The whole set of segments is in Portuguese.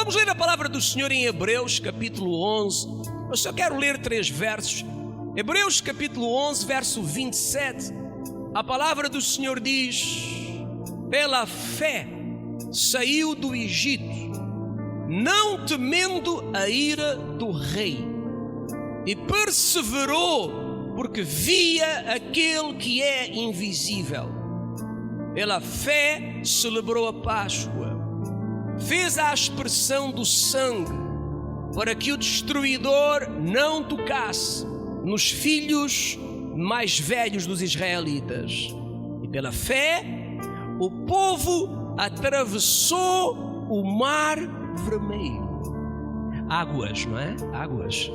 Vamos ler a palavra do Senhor em Hebreus capítulo 11. Eu só quero ler 3 versos. Hebreus capítulo 11, verso 27. A palavra do Senhor diz: pela fé saiu do Egito, não temendo a ira do rei, e perseverou, porque via aquele que é invisível. Pela fé celebrou a Páscoa, fez a aspersão do sangue, para que o destruidor não tocasse nos filhos mais velhos dos israelitas. E pela fé o povo atravessou o mar vermelho. Águas, não é? Águas.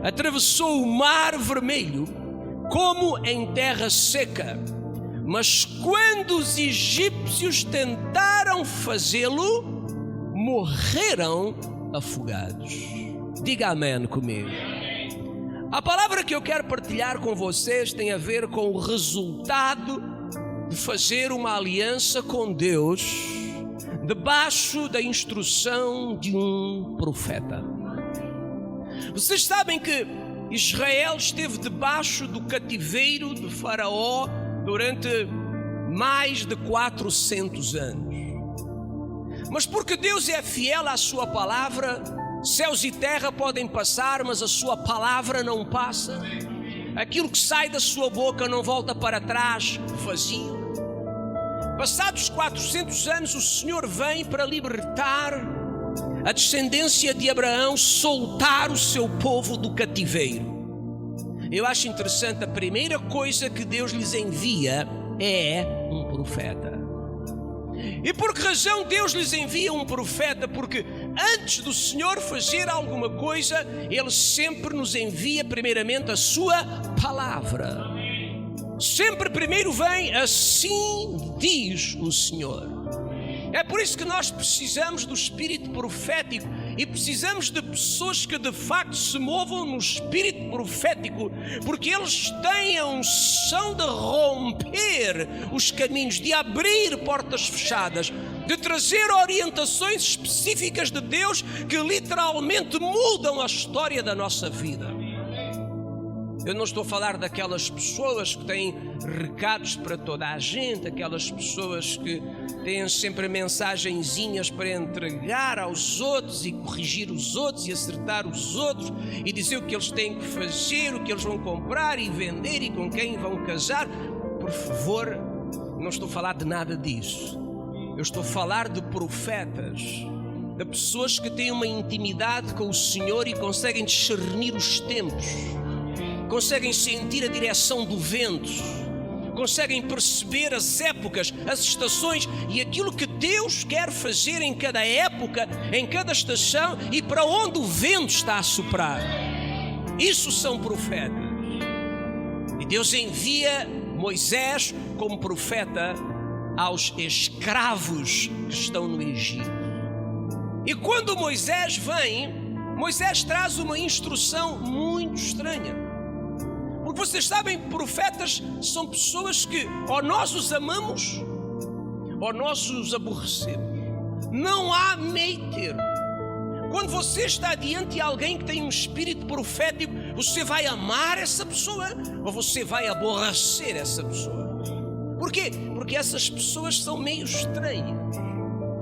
Atravessou o mar vermelho como em terra seca. Mas quando os egípcios tentaram fazê-lo, morreram afogados. Diga amém comigo. A palavra que eu quero partilhar com vocês tem a ver com o resultado de fazer uma aliança com Deus debaixo da instrução de um profeta. Vocês sabem que Israel esteve debaixo do cativeiro de Faraó durante mais de 400 anos. Mas porque Deus é fiel à sua palavra, céus e terra podem passar, mas a sua palavra não passa. Aquilo que sai da sua boca não volta para trás vazio. Passados 400 anos, o Senhor vem para libertar a descendência de Abraão, soltar o seu povo do cativeiro. Eu acho interessante, a primeira coisa que Deus lhes envia é um profeta. E por que razão Deus lhes envia um profeta? Porque antes do Senhor fazer alguma coisa, Ele sempre nos envia primeiramente a sua palavra. Sempre primeiro vem: assim diz o Senhor. É por isso que nós precisamos do espírito profético e precisamos de pessoas que de facto se movam no espírito profético, porque eles têm a unção de romper os caminhos, de abrir portas fechadas, de trazer orientações específicas de Deus que literalmente mudam a história da nossa vida. Eu não estou a falar daquelas pessoas que têm recados para toda a gente, aquelas pessoas que têm sempre mensagenzinhas para entregar aos outros e corrigir os outros e acertar os outros e dizer o que eles têm que fazer, o que eles vão comprar e vender e com quem vão casar. Por favor, não estou a falar de nada disso. Eu estou a falar de profetas, de pessoas que têm uma intimidade com o Senhor e conseguem discernir os tempos, conseguem sentir a direção do vento, conseguem perceber as épocas, as estações e aquilo que Deus quer fazer em cada época, em cada estação e para onde o vento está a soprar. Isso são profetas. E Deus envia Moisés como profeta aos escravos que estão no Egito. E quando Moisés vem, Moisés traz uma instrução muito estranha. Porque vocês sabem, profetas são pessoas que ou nós os amamos ou nós os aborrecemos. Não há meio termo. Quando você está diante de alguém que tem um espírito profético, você vai amar essa pessoa ou você vai aborrecer essa pessoa. Por quê? Porque essas pessoas são meio estranhas.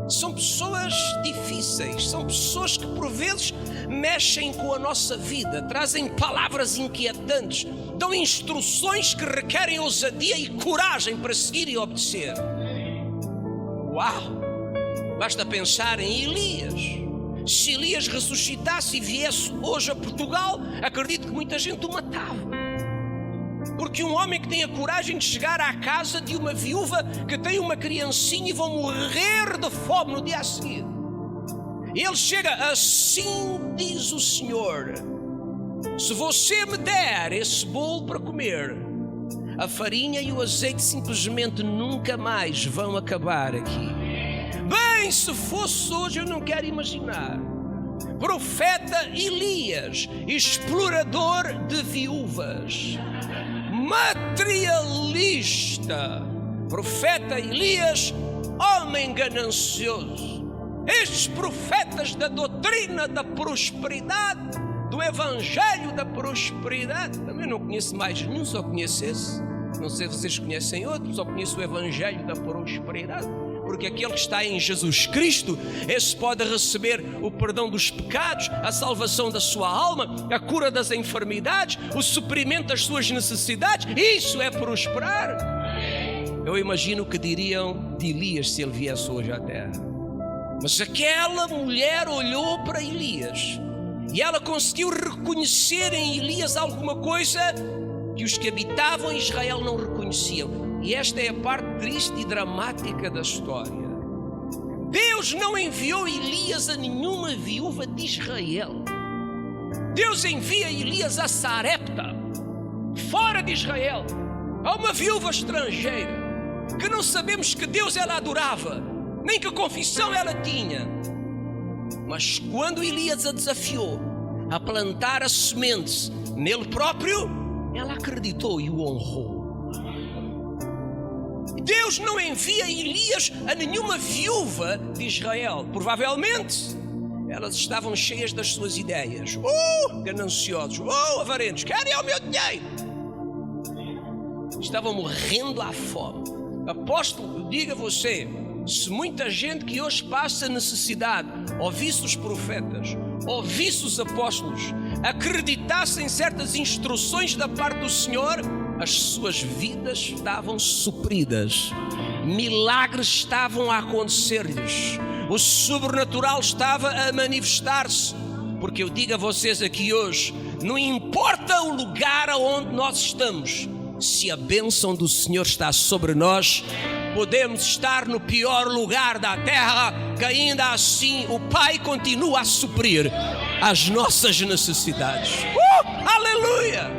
São pessoas difíceis, são pessoas que por vezes mexem com a nossa vida, trazem palavras inquietantes, dão instruções que requerem ousadia e coragem para seguir e obedecer. Uau! Basta pensar em Elias. Se Elias ressuscitasse e viesse hoje a Portugal, acredito que muita gente o matava. Porque um homem que tem a coragem de chegar à casa de uma viúva que tem uma criancinha e vão morrer de fome no dia a seguir. Ele chega: assim diz o Senhor, se você me der esse bolo para comer, a farinha e o azeite simplesmente nunca mais vão acabar aqui. Bem, se fosse hoje, eu não quero imaginar. Profeta Elias, explorador de viúvas, materialista. Profeta Elias, homem ganancioso. estes profetas da doutrina da prosperidade, do evangelho da prosperidade. Também não conheço mais nenhum, só conheço esse. Não sei se vocês conhecem outro, só conheço o evangelho da prosperidade. Porque aquele que está em Jesus Cristo, esse pode receber o perdão dos pecados, a salvação da sua alma, a cura das enfermidades, o suprimento das suas necessidades. Isso é prosperar. Eu imagino o que diriam de Elias se ele viesse hoje à terra. Mas aquela mulher olhou para Elias e ela conseguiu reconhecer em Elias alguma coisa que os que habitavam em Israel não reconheciam. E esta é a parte triste e dramática da história. Deus não enviou Elias a nenhuma viúva de Israel. Deus envia Elias a Sarepta, fora de Israel, a uma viúva estrangeira, que não sabemos que Deus ela adorava, nem que confissão ela tinha. Mas quando Elias a desafiou a plantar a semente nele próprio, ela acreditou e o honrou. Deus não envia Elias a nenhuma viúva de Israel. Provavelmente elas estavam cheias das suas ideias. Gananciosos, avarentos, querem o meu dinheiro. Estavam morrendo à fome. Apóstolo, eu digo a você, se muita gente que hoje passa necessidade ouvisse os profetas, ouvisse os apóstolos, acreditasse em certas instruções da parte do Senhor, as suas vidas estavam supridas, milagres estavam a acontecer-lhes, o sobrenatural estava a manifestar-se. Porque eu digo a vocês aqui hoje, não importa o lugar aonde nós estamos, se a bênção do Senhor está sobre nós, podemos estar no pior lugar da terra, que ainda assim o Pai continua a suprir as nossas necessidades. Aleluia!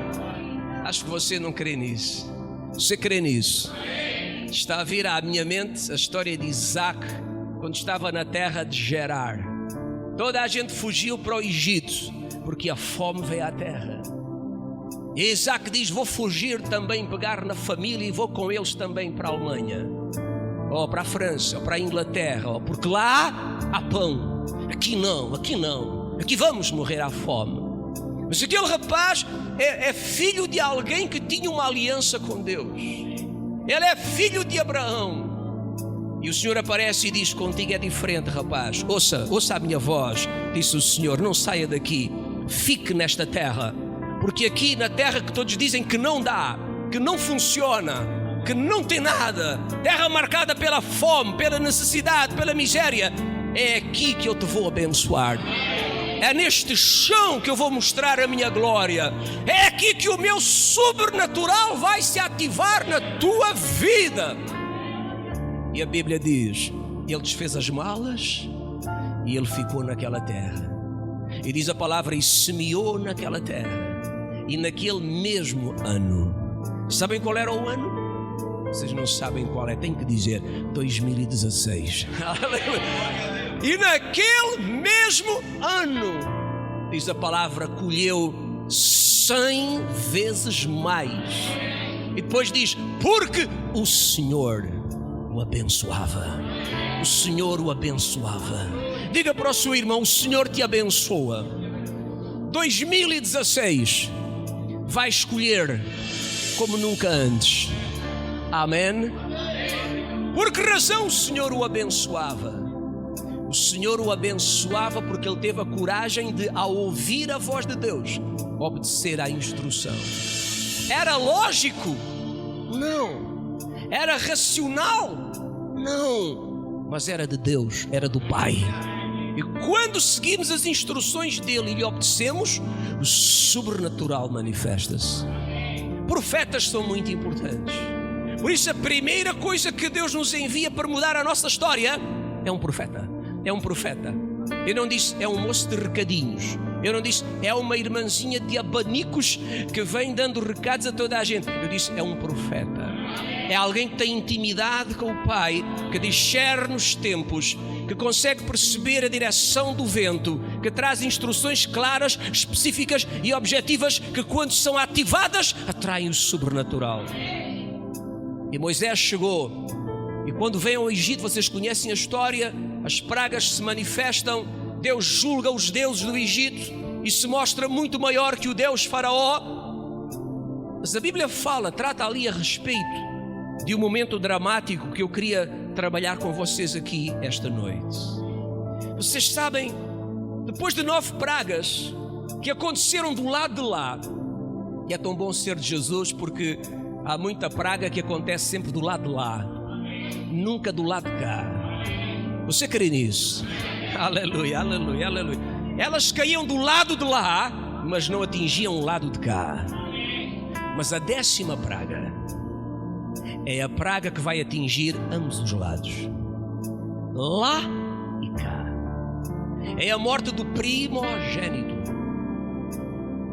Acho que você não crê nisso. Você crê nisso? Está a vir à minha mente a história de Isaac, quando estava na terra de Gerar. Toda a gente fugiu para o Egito, porque a fome veio à terra. E Isaac diz, vou fugir também, pegar na família e vou com eles também para a Alemanha, ou para a França, ou para a Inglaterra, porque lá há pão. Aqui não, aqui vamos morrer à fome. Mas aquele rapaz é filho de alguém que tinha uma aliança com Deus. Ele é filho de Abraão. E o Senhor aparece e diz, contigo é diferente, rapaz. Ouça a minha voz, disse o Senhor, não saia daqui, fique nesta terra. Porque aqui na terra que todos dizem que não dá, que não funciona, que não tem nada, terra marcada pela fome, pela necessidade, pela miséria, é aqui que eu te vou abençoar. É neste chão que eu vou mostrar a minha glória. É aqui que o meu sobrenatural vai se ativar na tua vida. E a Bíblia diz, ele desfez as malas e ele ficou naquela terra. E diz a palavra, e semeou naquela terra. E naquele mesmo ano, sabem qual era o ano? Vocês não sabem qual é, tem que dizer 2016. E naquele mesmo ano, diz a palavra, colheu 100 vezes mais. E depois diz, porque o Senhor o abençoava. O Senhor o abençoava. Diga para o seu irmão, o Senhor te abençoa. 2016 vai escolher como nunca antes. Amém? Por que razão o Senhor o abençoava? O Senhor o abençoava porque ele teve a coragem de, ao ouvir a voz de Deus, obedecer à instrução. Era lógico? Não. Era racional? Não. Mas era de Deus, era do Pai. E quando seguimos as instruções dele e lhe obedecemos, o sobrenatural manifesta-se. Profetas são muito importantes. Por isso a primeira coisa que Deus nos envia para mudar a nossa história é um profeta. É um profeta. Eu não disse é um moço de recadinhos. Eu não disse é uma irmãzinha de abanicos que vem dando recados a toda a gente. Eu disse é um profeta. É alguém que tem intimidade com o Pai, que discerne os tempos, que consegue perceber a direção do vento, que traz instruções claras, específicas e objetivas, que quando são ativadas atraem o sobrenatural. E Moisés chegou E quando vêm ao Egito, vocês conhecem a história, as pragas se manifestam, Deus julga os deuses do Egito e se mostra muito maior que o Deus Faraó. Mas a Bíblia trata ali a respeito de um momento dramático que eu queria trabalhar com vocês aqui esta noite. Vocês sabem, depois de 9 pragas que aconteceram do lado de lá, e é tão bom ser de Jesus porque há muita praga que acontece sempre do lado de lá, nunca do lado de cá. Você crê nisso? Aleluia, aleluia, aleluia. Elas caíam do lado de lá, mas não atingiam o lado de cá. Mas a 10ª praga é a praga que vai atingir ambos os lados, lá e cá. É a morte do primogênito,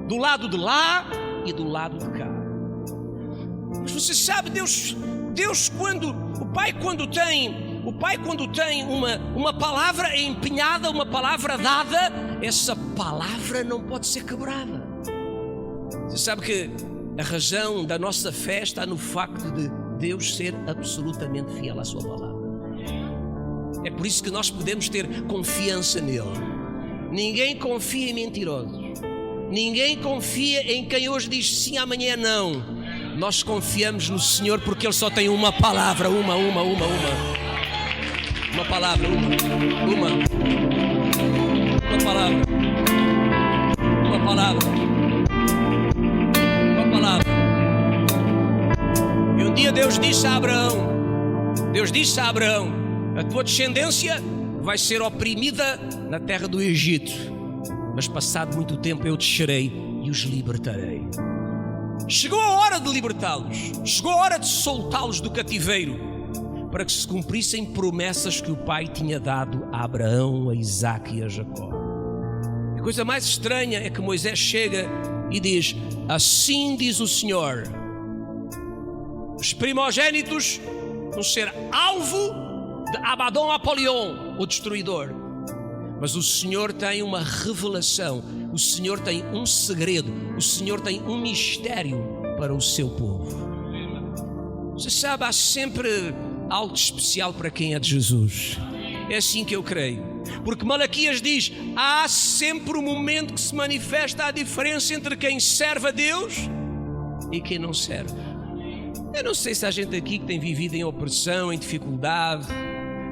do lado de lá e do lado de cá. Mas você sabe, Deus quando o Pai quando tem uma palavra empenhada, uma palavra dada, essa palavra não pode ser quebrada. Você sabe que a razão da nossa fé está no facto de Deus ser absolutamente fiel à sua palavra. É por isso que nós podemos ter confiança nele. Ninguém confia em mentirosos. Ninguém confia em quem hoje diz sim, amanhã não. Nós confiamos no Senhor porque Ele só tem uma palavra, uma palavra, uma palavra. E um dia Deus disse a Abraão, a tua descendência vai ser oprimida na terra do Egito, mas passado muito tempo eu descerei e os libertarei. Chegou a hora de libertá-los, chegou a hora de soltá-los do cativeiro, para que se cumprissem promessas que o Pai tinha dado a Abraão, a Isaque e a Jacó. A coisa mais estranha é que Moisés chega e diz: assim diz o Senhor, os primogênitos vão ser alvo de Abaddon Apolion, o destruidor. Mas o Senhor tem uma revelação, o Senhor tem um segredo, o Senhor tem um mistério para o seu povo. Você sabe, há sempre algo especial para quem é de Jesus. É assim que eu creio. Porque Malaquias diz: há sempre um momento que se manifesta a diferença entre quem serve a Deus e quem não serve. Eu não sei se há gente aqui que tem vivido em opressão, em dificuldade,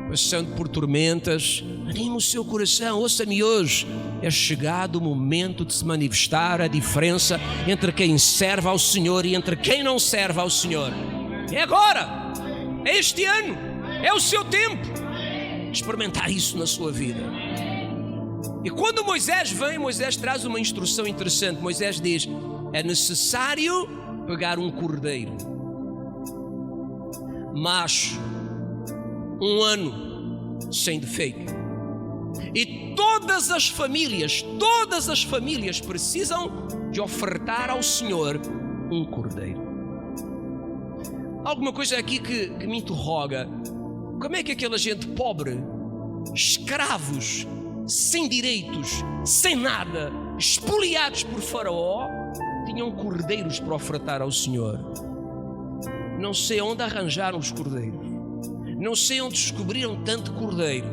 passando por tormentas. Anime o seu coração, ouça-me hoje. É chegado o momento de se manifestar a diferença entre quem serve ao Senhor e entre quem não serve ao Senhor. É agora, é este ano, é o seu tempo de experimentar isso na sua vida. E quando Moisés vem, Moisés traz uma instrução interessante. Moisés diz: é necessário pegar um cordeiro macho, 1 ano, sem defeito. E todas as famílias precisam de ofertar ao Senhor um cordeiro. Alguma coisa aqui que me interroga: como é que aquela gente pobre, escravos, sem direitos, sem nada, espoliados por Faraó, tinham cordeiros para ofertar ao Senhor? Não sei onde arranjaram os cordeiros, não sei onde descobriram tanto cordeiro,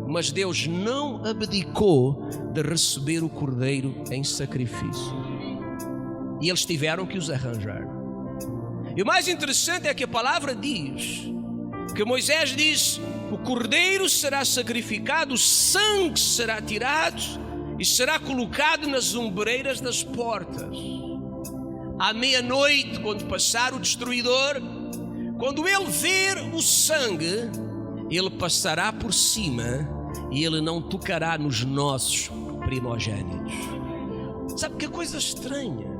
mas Deus não abdicou de receber o cordeiro em sacrifício, e eles tiveram que os arranjar. E o mais interessante é que a palavra diz que Moisés diz: o cordeiro será sacrificado, o sangue será tirado e será colocado nas ombreiras das portas. À meia-noite, quando passar o destruidor, quando ele ver o sangue, ele passará por cima e ele não tocará nos nossos primogênitos. Sabe que coisa estranha?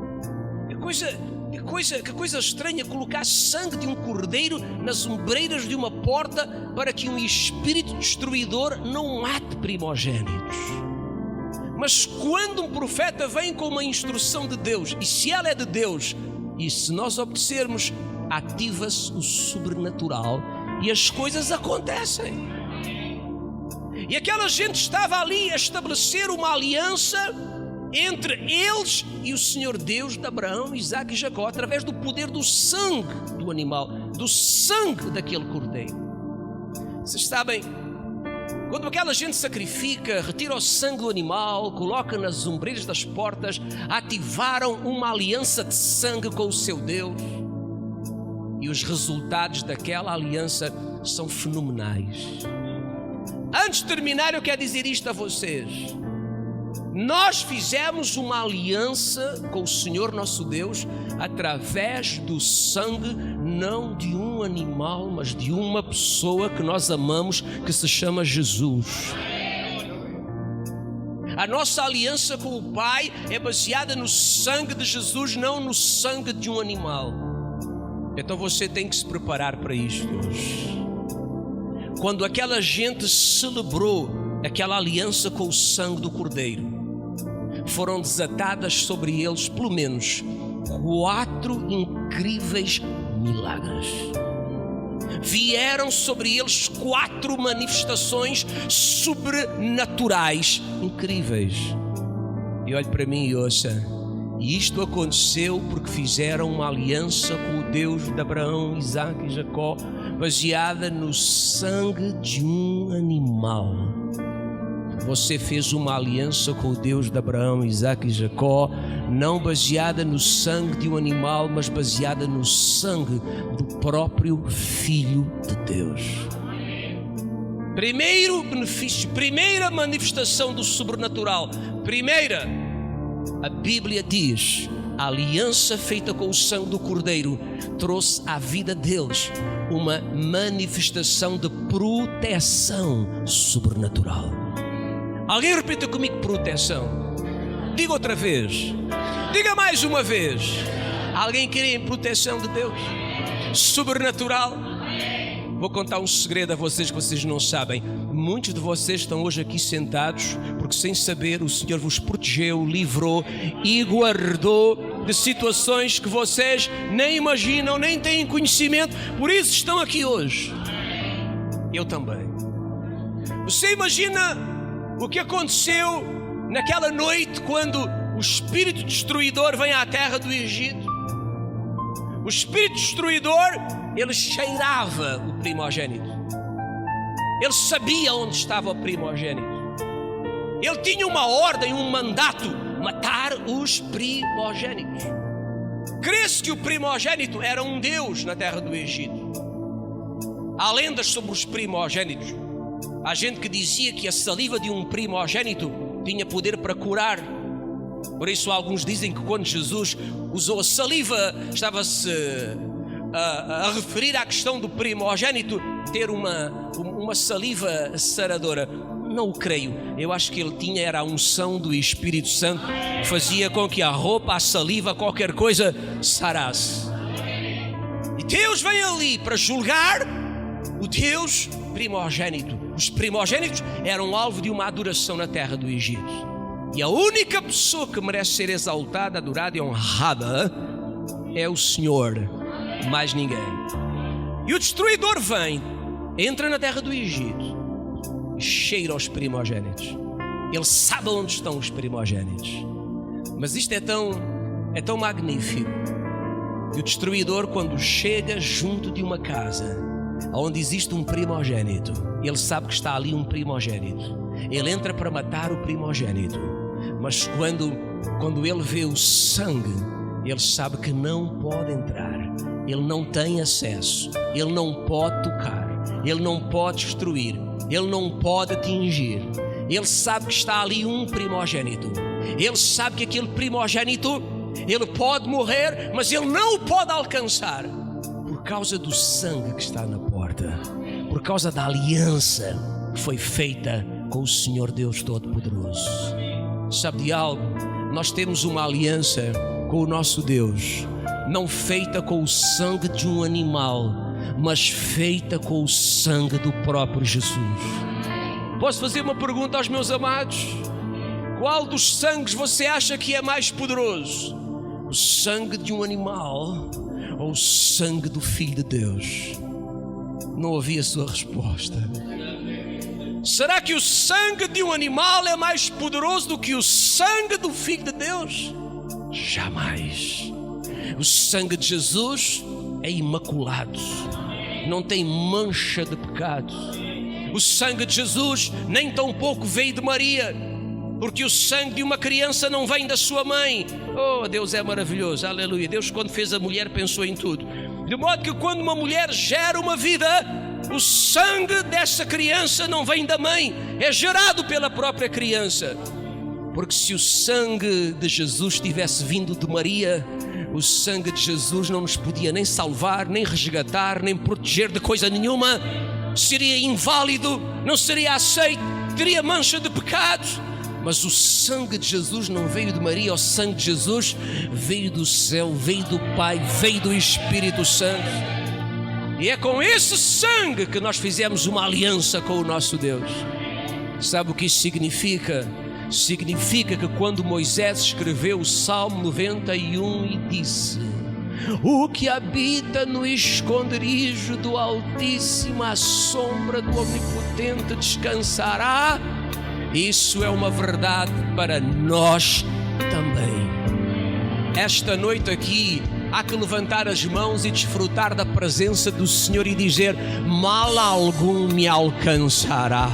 Que coisa estranha colocar sangue de um cordeiro nas ombreiras de uma porta para que um espírito destruidor não mate primogênitos. Mas quando um profeta vem com uma instrução de Deus, e se ela é de Deus, e se nós obedecermos, ativa-se o sobrenatural e as coisas acontecem. E aquela gente estava ali a estabelecer uma aliança entre eles e o Senhor Deus de Abraão, Isaque e Jacó, através do poder do sangue do animal, do sangue daquele cordeiro. Vocês sabem, quando aquela gente sacrifica, retira o sangue do animal, coloca nas ombreiras das portas, ativaram uma aliança de sangue com o seu Deus. E os resultados daquela aliança são fenomenais. Antes de terminar, eu quero dizer isto a vocês. Nós fizemos uma aliança com o Senhor nosso Deus através do sangue, não de um animal, mas de uma pessoa que nós amamos, que se chama Jesus. A nossa aliança com o Pai é baseada no sangue de Jesus, não no sangue de um animal. Então você tem que se preparar para isto hoje. Quando aquela gente celebrou aquela aliança com o sangue do Cordeiro, foram desatadas sobre eles pelo menos 4 incríveis milagres. Vieram sobre eles 4 manifestações sobrenaturais incríveis. E olhe para mim e ouça. E isto aconteceu porque fizeram uma aliança com o Deus de Abraão, Isaque e Jacó, baseada no sangue de um animal. Você fez uma aliança com o Deus de Abraão, Isaque e Jacó, não baseada no sangue de um animal, mas baseada no sangue do próprio Filho de Deus. Primeiro benefício, primeira manifestação do sobrenatural. Primeira, a Bíblia diz, a aliança feita com o sangue do Cordeiro trouxe à vida deles uma manifestação de proteção sobrenatural. Alguém repita comigo: proteção. Diga outra vez. Diga mais uma vez. Alguém quer proteção de Deus? Sobrenatural. Vou contar um segredo a vocês que vocês não sabem. Muitos de vocês estão hoje aqui sentados porque, sem saber, o Senhor vos protegeu, livrou e guardou de situações que vocês nem imaginam, nem têm conhecimento. Por isso estão aqui hoje. Eu também. Você imagina o que aconteceu naquela noite quando o espírito destruidor vem à terra do Egito? O espírito destruidor, ele cheirava o primogênito. Ele sabia onde estava o primogênito. Ele tinha uma ordem, um mandato: matar os primogênitos. Crê-se que o primogênito era um deus na terra do Egito. Há lendas sobre os primogênitos. Há gente que dizia que a saliva de um primogênito tinha poder para curar. Por isso alguns dizem que quando Jesus usou a saliva, estava-se a referir à questão do primogênito ter uma saliva saradora. Não o creio. Eu acho que ele era a unção do Espírito Santo, que fazia com que a roupa, a saliva, qualquer coisa sarasse. E Deus vem ali para julgar o Deus primogênito. Os primogênitos eram alvo de uma adoração na terra do Egito. E a única pessoa que merece ser exaltada, adorada e honrada é o Senhor, mais ninguém. E o destruidor vem, entra na terra do Egito, cheira aos primogênitos. Ele sabe onde estão os primogênitos. Mas isto é tão magnífico. E o destruidor, quando chega junto de uma casa onde existe um primogênito, ele sabe que está ali um primogênito. Ele entra para matar o primogênito. Mas quando ele vê o sangue, ele sabe que não pode entrar. Ele não tem acesso. Ele não pode tocar. Ele não pode destruir. Ele não pode atingir. Ele sabe que está ali um primogênito. Ele sabe que aquele primogênito, ele pode morrer, mas ele não o pode alcançar, por causa do sangue que está na porta, por causa da aliança que foi feita com o Senhor Deus Todo-Poderoso. Sabe de algo? Nós temos uma aliança com o nosso Deus, não feita com o sangue de um animal, mas feita com o sangue do próprio Jesus. Posso fazer uma pergunta aos meus amados? Qual dos sangues você acha que é mais poderoso? O sangue de um animal ou o sangue do Filho de Deus? Não ouvi a sua resposta. Será que o sangue de um animal é mais poderoso do que o sangue do Filho de Deus? Jamais. O sangue de Jesus é imaculado, não tem mancha de pecado. O sangue de Jesus nem tão pouco veio de Maria, porque o sangue de uma criança não vem da sua mãe. Oh, Deus é maravilhoso, aleluia. Deus, quando fez a mulher, pensou em tudo. De modo que quando uma mulher gera uma vida, o sangue dessa criança não vem da mãe, é gerado pela própria criança. Porque se o sangue de Jesus tivesse vindo de Maria, o sangue de Jesus não nos podia nem salvar, nem resgatar, nem proteger de coisa nenhuma. Seria inválido, não seria aceito, teria mancha de pecado. Mas o sangue de Jesus não veio de Maria, o sangue de Jesus veio do céu, veio do Pai, veio do Espírito Santo. E é com esse sangue que nós fizemos uma aliança com o nosso Deus. Sabe o que isso significa? Significa que quando Moisés escreveu o Salmo 91 e disse: o que habita no esconderijo do Altíssimo, à sombra do Onipotente descansará. Isso é uma verdade para nós também. Esta noite aqui há que levantar as mãos e desfrutar da presença do Senhor e dizer: mal algum me alcançará.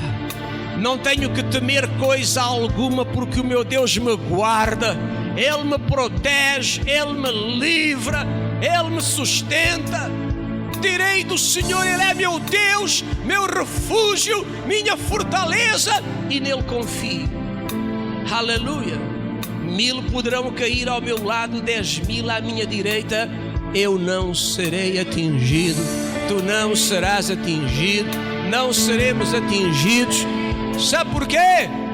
Não tenho que temer coisa alguma, porque o meu Deus me guarda, Ele me protege, Ele me livra, Ele me sustenta. Direi do Senhor, Ele é meu Deus, meu refúgio, minha fortaleza, e nele confio. Aleluia. 1000 poderão cair ao meu lado, 10.000 à minha direita, eu não serei atingido. Tu não serás atingido, não seremos atingidos. Sabe por quê?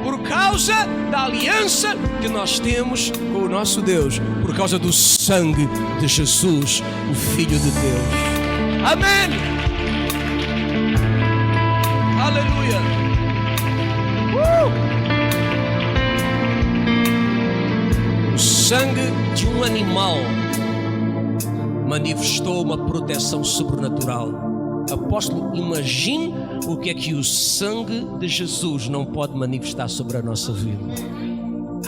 Por causa da aliança que nós temos com o nosso Deus, por causa do sangue de Jesus, o Filho de Deus. Amém. Aleluia. O sangue de um animal manifestou uma proteção sobrenatural. Apóstolo, imagine o que é que o sangue de Jesus não pode manifestar sobre a nossa vida.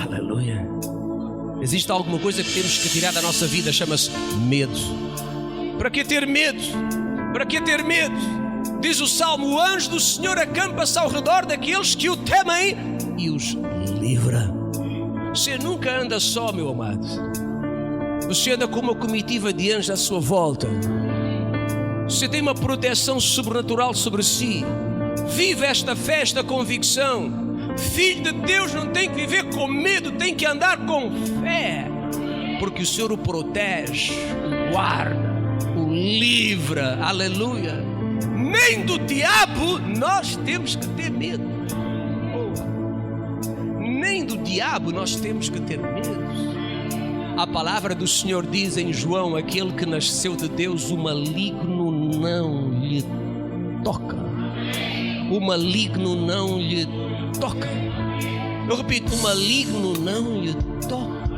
Aleluia. Existe alguma coisa que temos que tirar da nossa vida, chama-se medo. Para que ter medo? Para que ter medo? Diz o Salmo: o anjo do Senhor acampa-se ao redor daqueles que o temem e os livra. Você nunca anda só, meu amado. Você anda com uma comitiva de anjos à sua volta. Você tem uma proteção sobrenatural sobre si. Vive esta fé, esta convicção. Filho de Deus não tem que viver com medo, tem que andar com fé, porque o Senhor o protege, o guarda, o livra. Aleluia. Nem do diabo nós temos que ter medo. Nem do diabo nós temos que ter medo. A palavra do Senhor diz em João: aquele que nasceu de Deus, o maligno não lhe toca. O maligno não lhe toca. Eu repito: o maligno não lhe toca.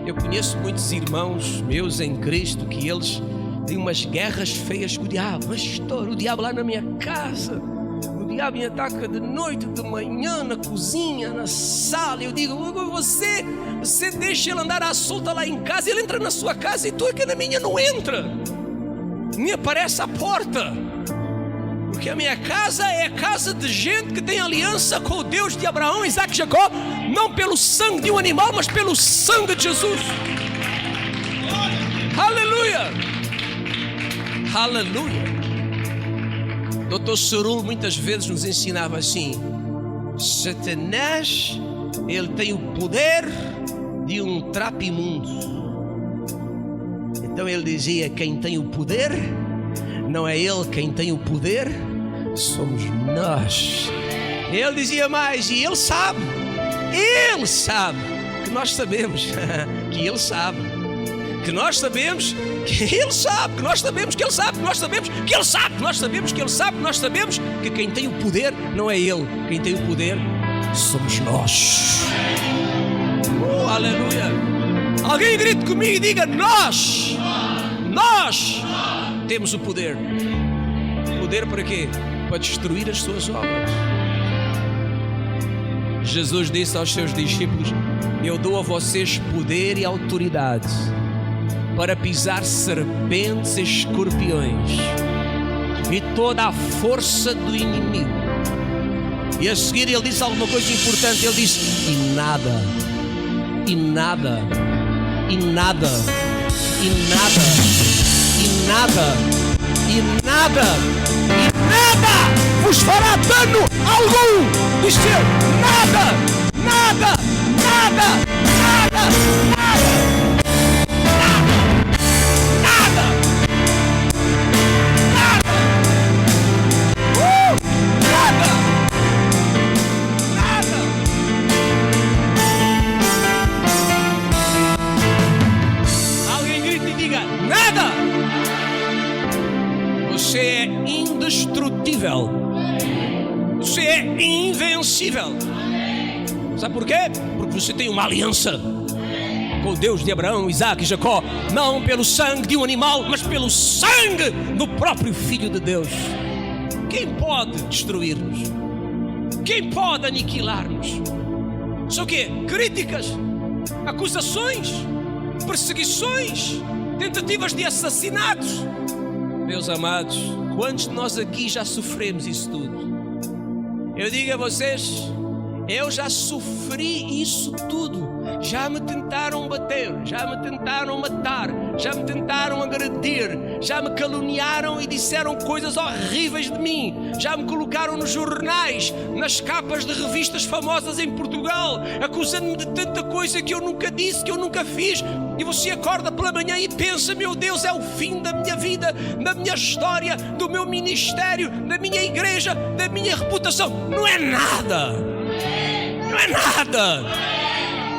Eu conheço muitos irmãos meus em Cristo que eles têm umas guerras feias com o diabo. Pastor, o diabo lá na minha casa, o diabo me ataca de noite, de manhã, na cozinha, na sala. Eu digo: você deixa ele andar à solta lá em casa, ele entra na sua casa e tu aqui na minha não entra. Me aparece à porta, porque a minha casa é casa de gente que tem aliança com o Deus de Abraão, Isaac e Jacó, não pelo sangue de um animal, mas pelo sangue de Jesus. Aleluia. Aleluia. Dr. Cerul muitas vezes nos ensinava assim: Satanás, ele tem o poder de um trapo imundo. Então ele dizia: quem tem o poder não é ele quem tem o poder, somos nós. Ele dizia mais: e ele sabe que nós sabemos que ele sabe, que nós sabemos que ele sabe, que nós sabemos que ele sabe, que nós sabemos que ele sabe, que nós sabemos que ele sabe, que nós sabemos que quem tem o poder não é ele, quem tem o poder somos nós. Aleluia. Alguém grite comigo e diga: nós temos o poder. Poder para quê? Para destruir as suas obras. Jesus disse aos seus discípulos: eu dou a vocês poder e autoridade para pisar serpentes e escorpiões e toda a força do inimigo. E a seguir ele disse alguma coisa importante. Ele disse: e nada, e nada, e nada, e nada, e nada, e nada, e nada vos fará dano algum. Diz ele: nada, nada, nada, nada, nada, nada, nada, nada, nada. Alguém grita e diga: nada. Você é indestrutível. Você é invencível. Sabe por quê? Porque você tem uma aliança com o Deus de Abraão, Isaac e Jacó. Não pelo sangue de um animal, mas pelo sangue do próprio Filho de Deus. Quem pode destruir-nos? Quem pode aniquilar-nos? São o quê? Críticas, acusações, perseguições, tentativas de assassinatos. Meus amados, quantos de nós aqui já sofremos isso tudo? Eu digo a vocês, eu já sofri isso tudo. Já me tentaram bater, já me tentaram matar, já me tentaram agredir, já me caluniaram e disseram coisas horríveis de mim, já me colocaram nos jornais, nas capas de revistas famosas em Portugal, acusando-me de tanta coisa que eu nunca disse, que eu nunca fiz. E você acorda pela manhã e pensa: meu Deus, é o fim da minha vida, da minha história, do meu ministério, da minha igreja, da minha reputação. Não é nada, não é nada.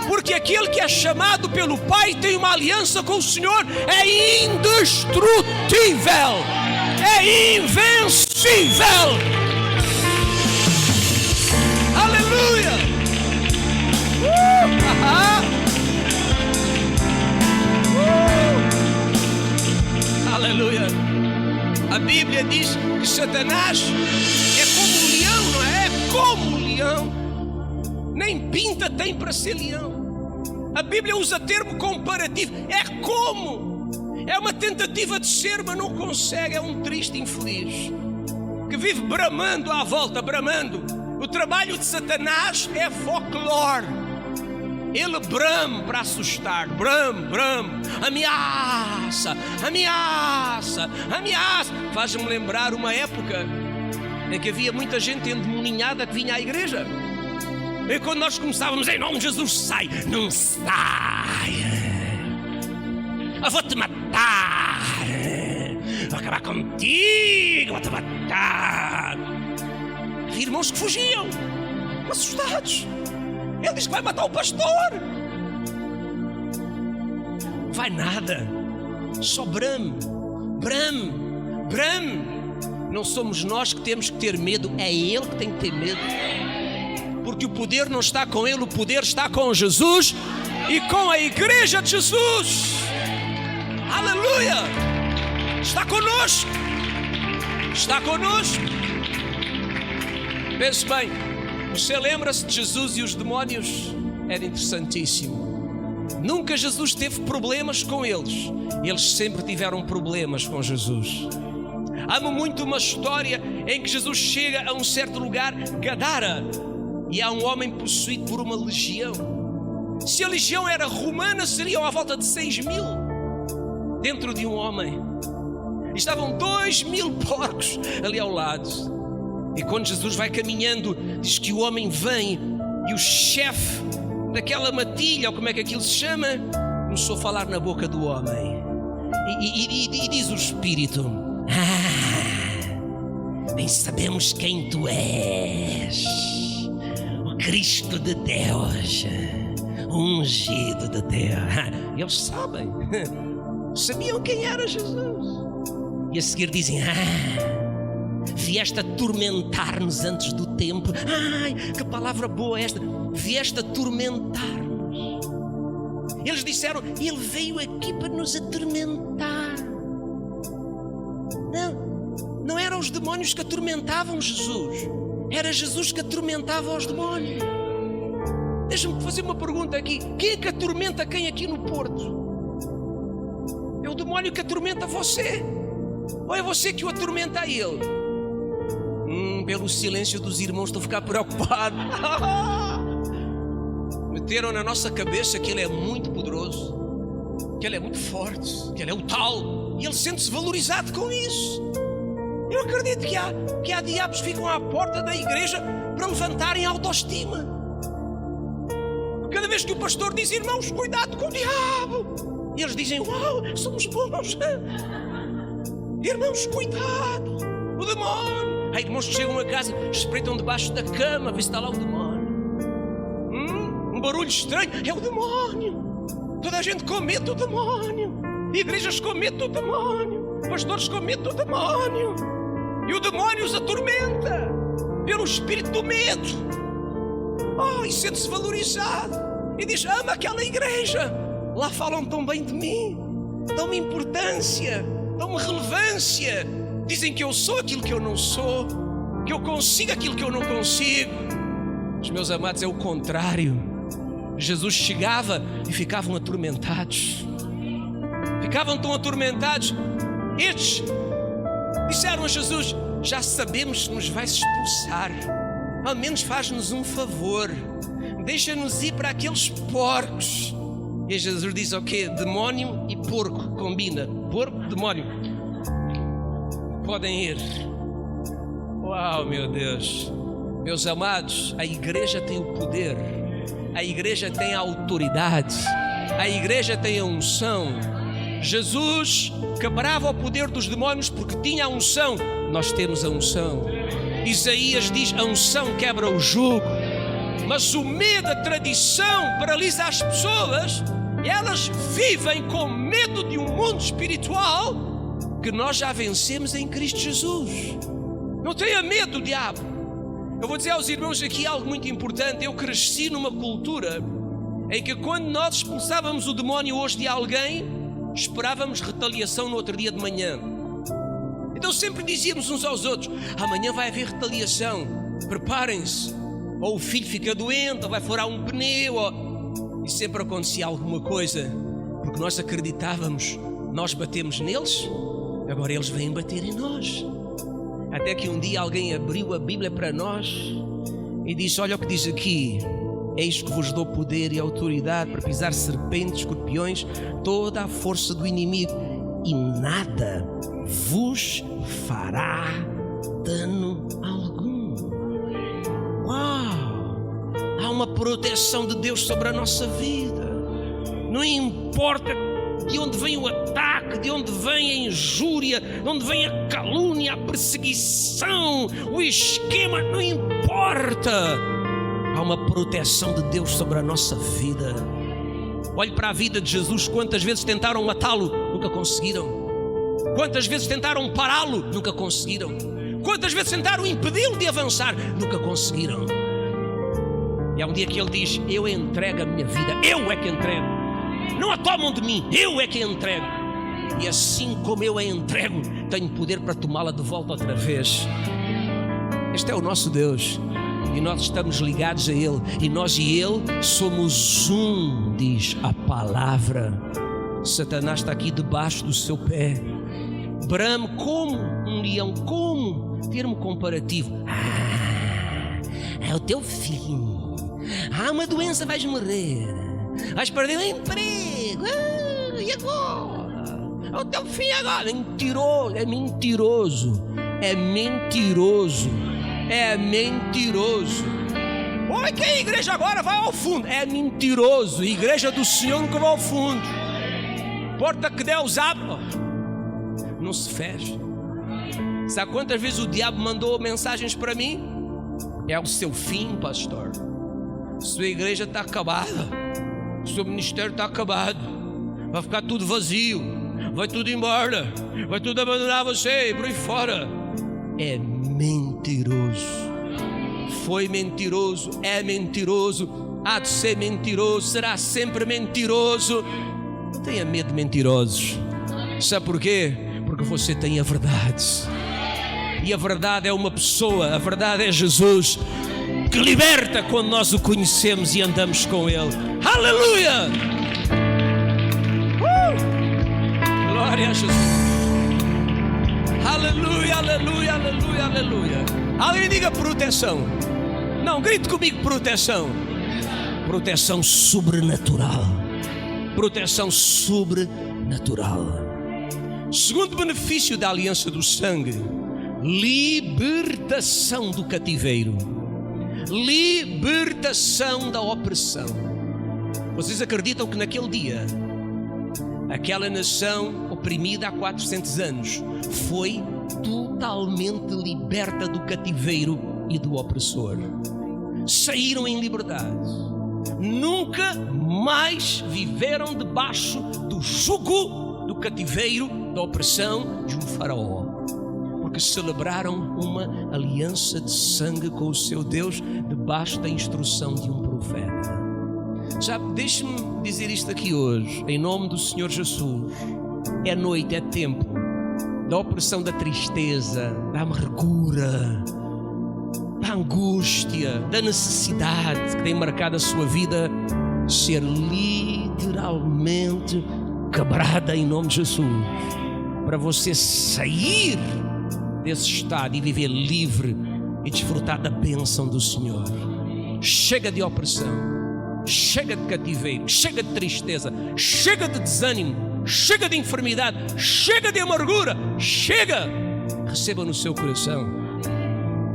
Porque aquele que é chamado pelo Pai tem uma aliança com o Senhor, é indestrutível, é invencível. Aleluia! Aleluia! A Bíblia diz que Satanás é como um leão, não é? É como um leão. Nem pinta tem para ser leão. A Bíblia usa termo comparativo. É como. É uma tentativa de ser, mas não consegue. É um triste infeliz que vive bramando à volta, bramando. O trabalho de Satanás é folclore. Ele brama para assustar. Brama. Ameaça, ameaça, ameaça. Faz-me lembrar uma época em que havia muita gente endemoninhada que vinha à igreja. E quando nós começávamos: em nome de Jesus, sai, não sai, eu vou te matar, vou acabar contigo, vou te matar. Havia irmãos que fugiam, assustados. Ele diz que vai matar o pastor. Vai nada, só brame. Não somos nós que temos que ter medo, é ele que tem que ter medo. Porque o poder não está com ele, o poder está com Jesus e com a igreja de Jesus. Aleluia! Está conosco. Está conosco. Pense bem, você lembra-se de Jesus e os demónios? Era interessantíssimo. Nunca Jesus teve problemas com eles. Eles sempre tiveram problemas com Jesus. Amo muito uma história em que Jesus chega a um certo lugar, Gadara, e há um homem possuído por uma legião. Se a legião era romana, seriam à volta de 6.000 dentro de um homem. Estavam 2.000 porcos ali ao lado. E quando Jesus vai caminhando, diz que o homem vem e o chefe daquela matilha, ou como é que aquilo se chama, começou a falar na boca do homem. E diz o Espírito: bem sabemos quem tu és, o Cristo de Deus, o ungido de Deus. Eles sabem, sabiam quem era Jesus. E a seguir dizem: vieste atormentar-nos antes do tempo. Ai, que palavra boa esta. Vieste atormentar-nos. Eles disseram: ele veio aqui para nos atormentar. Não eram os demónios que atormentavam Jesus, era Jesus que atormentava os demónios. Deixa-me fazer uma pergunta aqui: quem é que atormenta quem aqui no Porto? É o demónio que atormenta você. Ou é você que o atormenta a ele? Pelo silêncio dos irmãos estou a ficar preocupado. Meteram na nossa cabeça que ele é muito poderoso, que ele é muito forte, que ele é o tal, e ele sente-se valorizado com isso. Eu acredito que há diabos que ficam à porta da igreja para levantarem a autoestima. Cada vez que o pastor diz: irmãos, cuidado com o diabo, e eles dizem: uau, somos bons. Irmãos, cuidado, o demónio. Há irmãos que chegam a casa, espreitam debaixo da cama, vê se está lá o demónio. Um barulho estranho, é o demónio. Toda a gente com medo do demónio. Igrejas com medo do demónio. Pastores com medo do demónio. E o demónio os atormenta pelo espírito do medo. E sente-se valorizado. E diz: ama aquela igreja. Lá falam tão bem de mim, dão-me importância, dão-me relevância. Dizem que eu sou aquilo que eu não sou, que eu consigo aquilo que eu não consigo. Os meus amados, é o contrário. Jesus chegava e ficavam atormentados. Ficavam tão atormentados. Estes disseram a Jesus: já sabemos que nos vais expulsar, ao menos faz-nos um favor, deixa-nos ir para aqueles porcos. E Jesus diz: ok, demónio e porco combina. Porco, demónio, podem ir. Uau, meu Deus. Meus amados, a igreja tem o poder, a igreja tem a autoridade, a igreja tem a unção. Jesus quebrava o poder dos demónios porque tinha a unção. Nós temos a unção. Isaías diz: a unção quebra o jugo. Mas o medo, a tradição paralisa as pessoas, e elas vivem com medo de um mundo espiritual que nós já vencemos em Cristo Jesus. Não tenha medo do diabo. Eu vou dizer aos irmãos aqui algo muito importante. Eu cresci numa cultura em que quando nós expulsávamos o demónio hoje de alguém, esperávamos retaliação no outro dia de manhã. Então sempre dizíamos uns aos outros: amanhã vai haver retaliação, preparem-se. Ou o filho fica doente, ou vai furar um pneu, e sempre acontecia alguma coisa, porque nós acreditávamos. Nós batemos neles, agora eles vêm bater em nós. Até que um dia alguém abriu a Bíblia para nós e disse: olha o que diz aqui: eis que vos dou poder e autoridade para pisar serpentes, escorpiões, toda a força do inimigo, e nada vos fará dano algum. Uau! Há uma proteção de Deus sobre a nossa vida. Não importa de onde vem o ataque, de onde vem a injúria, de onde vem a calúnia, a perseguição, o esquema, não importa. Há uma proteção de Deus sobre a nossa vida. Olhe para a vida de Jesus. Quantas vezes tentaram matá-lo, nunca conseguiram. Quantas vezes tentaram pará-lo, nunca conseguiram. Quantas vezes tentaram impedi-lo de avançar, nunca conseguiram. E há um dia que ele diz: eu entrego a minha vida, eu é que entrego. Não a tomam de mim, eu é que a entrego. E assim como eu a entrego, tenho poder para tomá-la de volta outra vez. Este é o nosso Deus, e nós estamos ligados a Ele, e nós e Ele somos um, diz a palavra. Satanás está aqui debaixo do seu pé, brame como um leão, como termo comparativo. É o teu fim. Há uma doença, vais morrer, vais perder o emprego. E agora? É o teu fim agora. Mentiroso, é mentiroso, é mentiroso, é mentiroso. Oi, que a igreja agora vai ao fundo. É mentiroso. A igreja do Senhor nunca vai ao fundo. Porta que Deus abre, não se fecha. Sabe quantas vezes o diabo mandou mensagens para mim? É o seu fim, pastor. Sua igreja está acabada, seu ministério está acabado, vai ficar tudo vazio, vai tudo embora, vai tudo abandonar você e por aí fora. É mentiroso. Foi mentiroso, é mentiroso, há de ser mentiroso, será sempre mentiroso. Não tenha medo de mentirosos. Sabe por quê? Porque você tem a verdade. E a verdade é uma pessoa, a verdade é Jesus, que liberta quando nós o conhecemos e andamos com Ele. Aleluia! Glória a Jesus. Aleluia, aleluia, aleluia, aleluia. Alguém diga proteção. Não, grite comigo, proteção. Proteção sobrenatural. Proteção sobrenatural. Segundo benefício da aliança do sangue: libertação do cativeiro, libertação da opressão. Vocês acreditam que naquele dia aquela nação oprimida há 400 anos foi totalmente liberta do cativeiro e do opressor? Saíram em liberdade. Nunca mais viveram debaixo do jugo do cativeiro, da opressão de um faraó, porque celebraram uma aliança de sangue com o seu Deus debaixo da instrução de um profeta. Sabe, deixe-me dizer isto aqui hoje, em nome do Senhor Jesus. É noite, é tempo da opressão da tristeza, da amargura, da angústia, da necessidade que tem marcado a sua vida ser literalmente quebrada em nome de Jesus, para você sair desse estado e viver livre e desfrutar da bênção do Senhor. Chega de opressão, chega de cativeiro, chega de tristeza, chega de desânimo, chega de enfermidade, chega de amargura, chega. Receba no seu coração.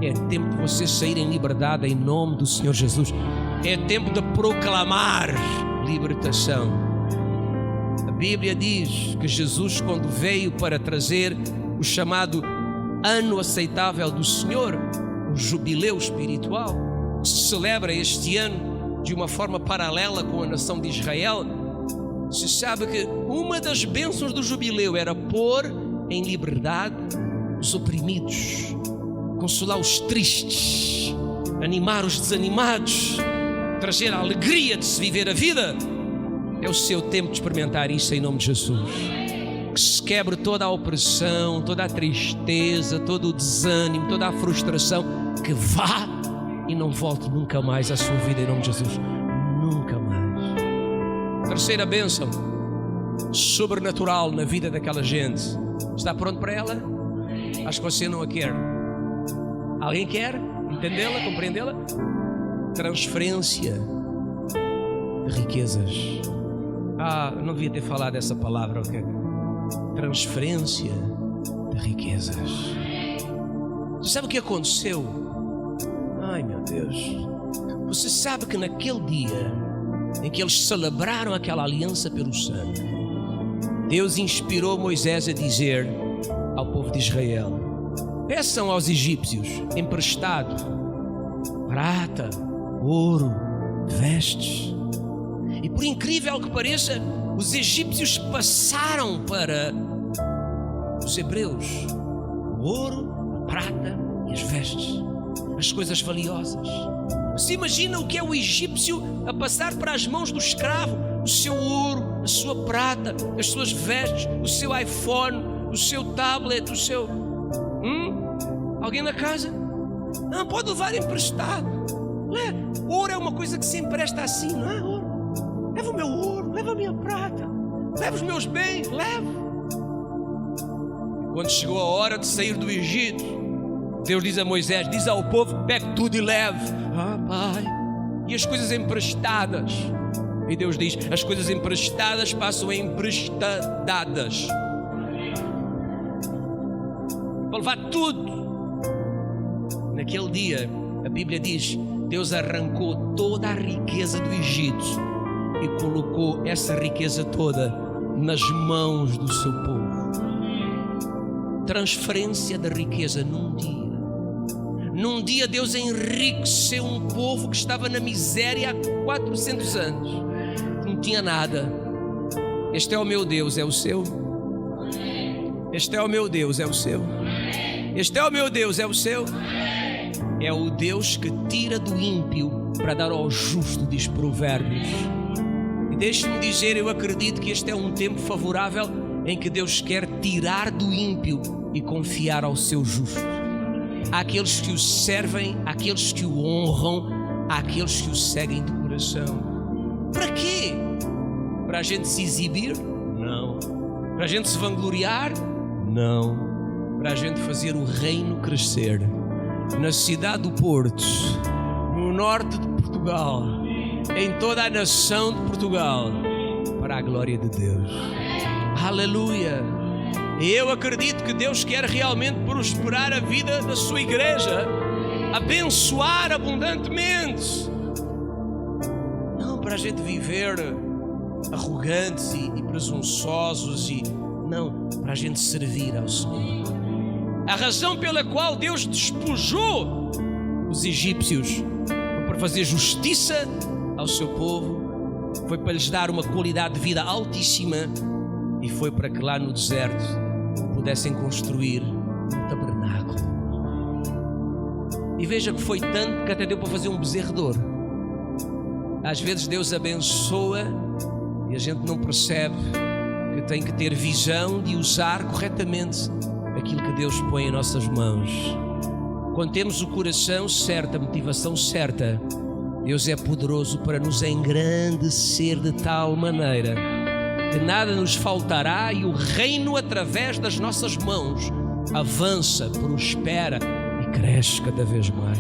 É tempo de você sair em liberdade em nome do Senhor Jesus. É tempo de proclamar libertação. A Bíblia diz que Jesus, quando veio para trazer o chamado ano aceitável do Senhor, o jubileu espiritual, que se celebra este ano de uma forma paralela com a nação de Israel, se sabe que uma das bênçãos do jubileu era pôr em liberdade os oprimidos, consolar os tristes, animar os desanimados, trazer a alegria de se viver a vida. É o seu tempo de experimentar isso em nome de Jesus. Que se quebre toda a opressão, toda a tristeza, todo o desânimo, toda a frustração, que vá e não volte nunca mais à sua vida em nome de Jesus. Nunca mais. Terceira bênção sobrenatural na vida daquela gente. Está pronto para ela? Acho que você não a quer. Alguém quer entendê-la, compreendê-la? Transferência de riquezas. Eu não devia ter falado essa palavra, ok? Transferência de riquezas. Você sabe o que aconteceu? Ai meu Deus. Você sabe que naquele dia em que eles celebraram aquela aliança pelo sangue, Deus inspirou Moisés a dizer ao povo de Israel: peçam aos egípcios emprestado prata, ouro, vestes. E por incrível que pareça, os egípcios passaram para os hebreus o ouro, a prata e as vestes, as coisas valiosas. Você imagina o que é o egípcio a passar para as mãos do escravo? O seu ouro, a sua prata, as suas vestes, o seu iPhone, o seu tablet, o seu... Alguém na casa? Não, pode levar emprestado. Ouro é uma coisa que se empresta assim, não é? Ouro. Leva o meu ouro, leva a minha prata, leva os meus bens, leva. Quando chegou a hora de sair do Egito, Deus diz a Moisés: diz ao povo, pegue tudo e leve. Pai. E as coisas emprestadas? E Deus diz: as coisas emprestadas passam a emprestadadas. Para levar tudo. Naquele dia, a Bíblia diz, Deus arrancou toda a riqueza do Egito e colocou essa riqueza toda nas mãos do seu povo. Transferência da riqueza num dia. Num dia Deus enriqueceu um povo que estava na miséria há 400 anos. Não tinha nada. Este é o meu Deus, é o seu? Este é o meu Deus, é o seu? Este é o meu Deus, é o seu? É o Deus que tira do ímpio para dar ao justo, diz Provérbios. E deixe-me dizer, eu acredito que este é um tempo favorável em que Deus quer tirar do ímpio e confiar ao seu justo. Àqueles que o servem, àqueles que o honram, àqueles que o seguem de coração. Para quê? Para a gente se exibir? Não. Para a gente se vangloriar? Não. Para para a gente fazer o reino crescer na cidade do Porto, no norte de Portugal, em toda a nação de Portugal, para a glória de Deus. Aleluia! Eu acredito que Deus quer realmente prosperar a vida da sua igreja, abençoar abundantemente, não para a gente viver arrogantes e presunçosos, não, para a gente servir ao Senhor. A razão pela qual Deus despojou os egípcios foi para fazer justiça ao seu povo, foi para lhes dar uma qualidade de vida altíssima e foi para que lá no deserto pudessem construir um tabernáculo. E veja que foi tanto que até deu para fazer um bezerro de ouro. Às vezes Deus abençoa e a gente não percebe que tem que ter visão de usar corretamente aquilo que Deus põe em nossas mãos. Quando temos o coração certo, a motivação certa, Deus é poderoso para nos engrandecer de tal maneira que nada nos faltará e o reino através das nossas mãos avança, prospera e cresce cada vez mais.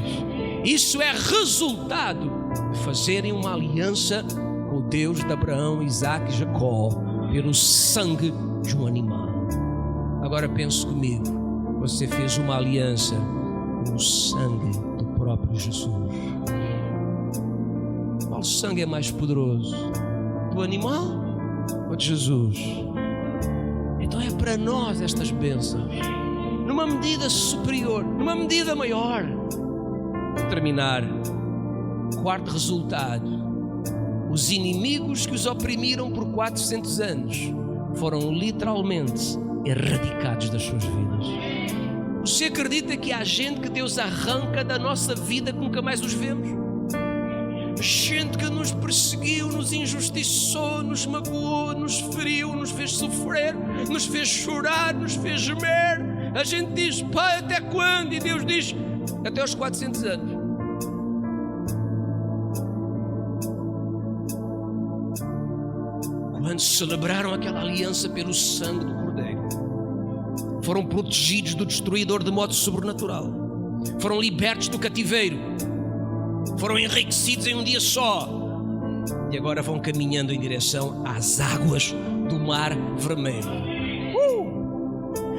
Isso é resultado de fazerem uma aliança com o Deus de Abraão, Isaque e Jacó pelo sangue de um animal. Agora pense comigo, você fez uma aliança com o sangue do próprio Jesus. Qual sangue é mais poderoso? Do animal ou de Jesus? Então é para nós estas bênçãos, numa medida superior, numa medida maior. Para terminar, quarto resultado: os inimigos que os oprimiram por 400 anos foram literalmente erradicados das suas vidas. Você acredita que há gente que Deus arranca da nossa vida que nunca mais os vemos? Gente que nos perseguiu, nos injustiçou, nos magoou, nos feriu, nos fez sofrer, nos fez chorar, nos fez gemer. A gente diz: Pai, até quando? E Deus diz: até aos 400 anos. Quando celebraram aquela aliança pelo sangue do Cordeiro, foram protegidos do destruidor de modo sobrenatural, foram libertos do cativeiro, foram enriquecidos em um dia só e agora vão caminhando em direção às águas do Mar Vermelho.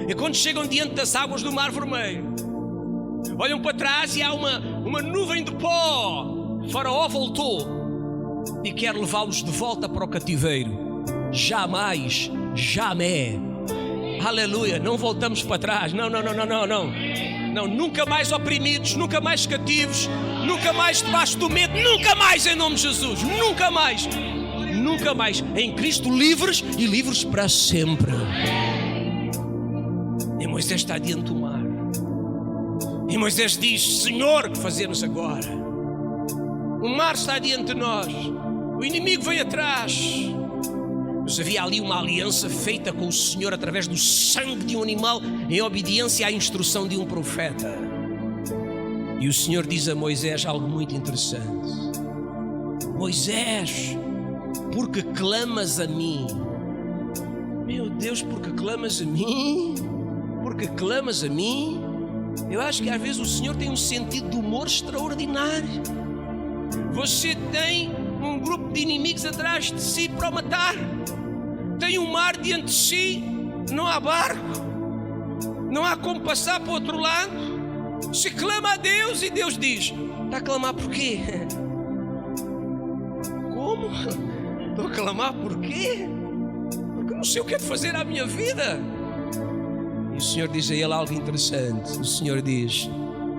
E quando chegam diante das águas do Mar Vermelho, olham para trás e há uma nuvem de pó. Faraó voltou e quer levá-los de volta para o cativeiro. Jamais, aleluia, não voltamos para trás. Não, nunca mais oprimidos, nunca mais cativos, nunca mais debaixo do medo, nunca mais em nome de Jesus, nunca mais, em Cristo livres e livres para sempre. E Moisés está diante do mar e Moisés diz: Senhor, que fazemos agora? O mar está diante de nós, o inimigo vem atrás. Mas havia ali uma aliança feita com o Senhor através do sangue de um animal, em obediência à instrução de um profeta. E o Senhor diz a Moisés algo muito interessante: Moisés, porque clamas a mim? Meu Deus, porque clamas a mim? Porque clamas a mim? Eu acho que às vezes o Senhor tem um sentido de humor extraordinário. Você tem um grupo de inimigos atrás de si para o matar, tem um mar diante de si, não há barco, não há como passar para o outro lado. Se clama a Deus e Deus diz: está a clamar por quê? Como? Estou a clamar por quê? Porque não sei o que é de fazer à minha vida. E o Senhor diz a ele algo interessante. O Senhor diz: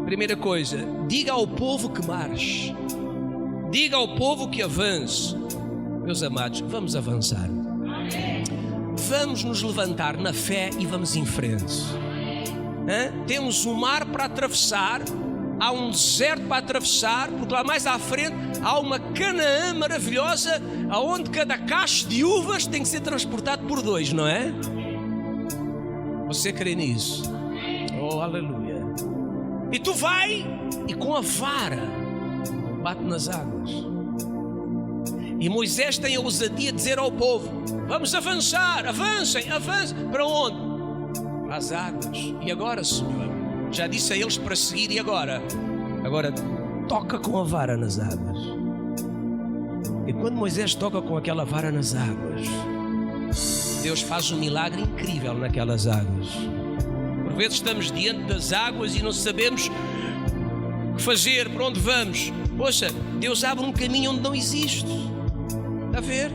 primeira coisa, diga ao povo que marche, diga ao povo que avance. Meus amados, vamos avançar, vamos nos levantar na fé e vamos em frente. Temos um mar para atravessar, há um deserto para atravessar, porque lá mais à frente há uma Canaã maravilhosa, aonde cada cacho de uvas tem que ser transportado por 2, não é? Você crê nisso? Oh, aleluia! E tu vai e com a vara bate nas águas. E Moisés tem a ousadia de dizer ao povo: vamos avançar, avancem. Para onde? às águas. E agora, Senhor, já disse a eles para seguir, e agora? Agora toca com a vara nas águas. E quando Moisés toca com aquela vara nas águas, Deus faz um milagre incrível naquelas águas. Por vezes estamos diante das águas e não sabemos o que fazer, para onde vamos. Poxa, Deus abre um caminho onde não existe. Está a ver?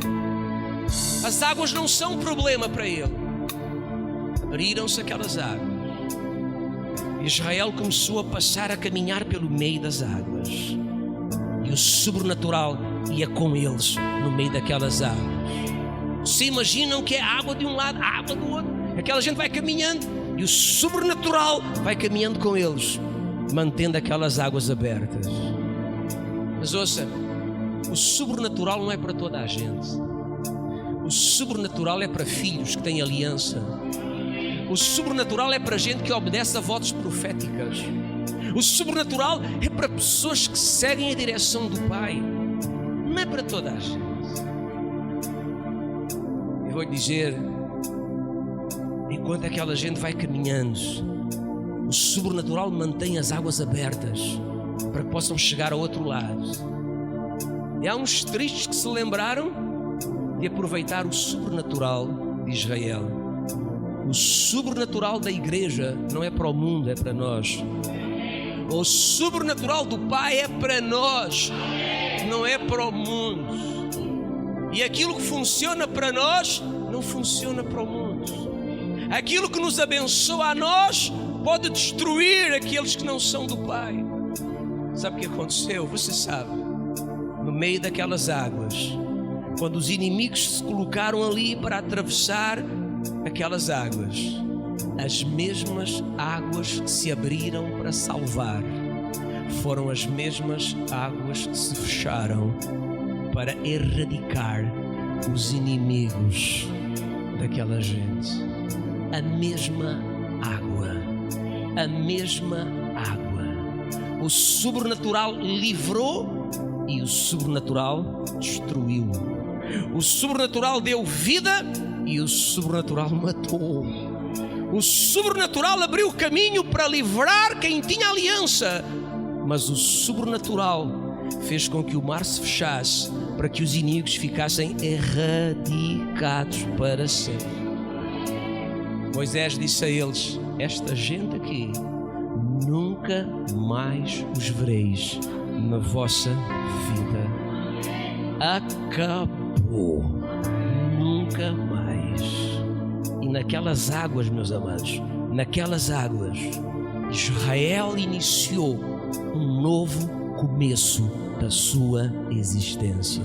As águas não são um problema para Ele. Abriram-se aquelas águas. Israel começou a passar a caminhar pelo meio das águas. E o sobrenatural ia com eles no meio daquelas águas. Se imaginam que é água de um lado, água do outro. Aquela gente vai caminhando e o sobrenatural vai caminhando com eles, mantendo aquelas águas abertas. Mas ouça, o sobrenatural não é para toda a gente. O sobrenatural é para filhos que têm aliança. O sobrenatural é para gente que obedece a votos proféticas. O sobrenatural é para pessoas que seguem a direção do Pai. Não é para toda a gente. Eu vou dizer, enquanto aquela gente vai caminhando, o sobrenatural mantém as águas abertas para que possam chegar ao outro lado. E há uns tristes que se lembraram de aproveitar o sobrenatural de Israel. O sobrenatural da igreja não é para o mundo, é para nós. O sobrenatural do Pai é para nós, não é para o mundo. E aquilo que funciona para nós não funciona para o mundo. Aquilo que nos abençoa a nós pode destruir aqueles que não são do Pai. Sabe o que aconteceu? Você sabe. No meio daquelas águas, quando os inimigos se colocaram ali para atravessar aquelas águas, as mesmas águas que se abriram para salvar foram as mesmas águas que se fecharam para erradicar os inimigos daquela gente. A mesma água, a mesma água. O sobrenatural livrou e o sobrenatural destruiu. O sobrenatural deu vida e o sobrenatural matou. O sobrenatural abriu caminho para livrar quem tinha aliança, mas o sobrenatural fez com que o mar se fechasse para que os inimigos ficassem erradicados para sempre. Moisés disse a eles: esta gente aqui nunca mais os vereis na vossa vida. Acabou. Nunca mais. E naquelas águas, meus amados, naquelas águas, Israel iniciou um novo começo da sua existência.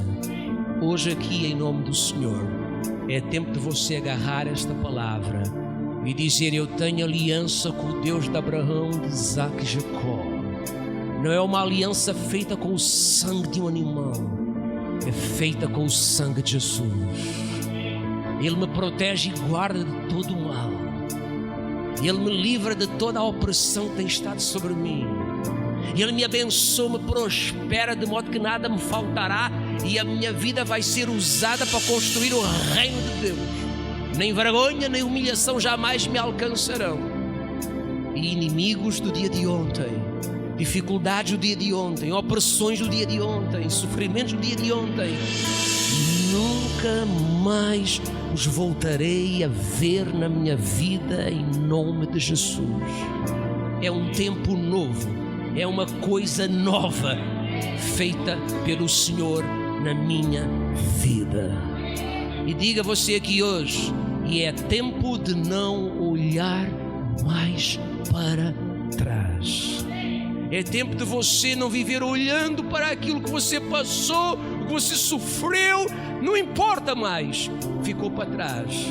Hoje aqui, em nome do Senhor, é tempo de você agarrar esta palavra e dizer: eu tenho aliança com o Deus de Abraão, de Isaac e Jacó. Não é uma aliança feita com o sangue de um animal, é feita com o sangue de Jesus. Ele me protege e guarda de todo o mal. Ele me livra de toda a opressão que tem estado sobre mim. Ele me abençoa, me prospera, de modo que nada me faltará, e a minha vida vai ser usada para construir o reino de Deus. Nem vergonha, nem humilhação jamais me alcançarão. E inimigos do dia de ontem, dificuldades do dia de ontem, opressões do dia de ontem, sofrimentos do dia de ontem, nunca mais os voltarei a ver na minha vida, em nome de Jesus. É um tempo novo, é uma coisa nova feita pelo Senhor na minha vida. E diga você aqui hoje: e é tempo de não olhar mais para trás. É tempo de você não viver olhando para aquilo que você passou, o que você sofreu, não importa mais, ficou para trás.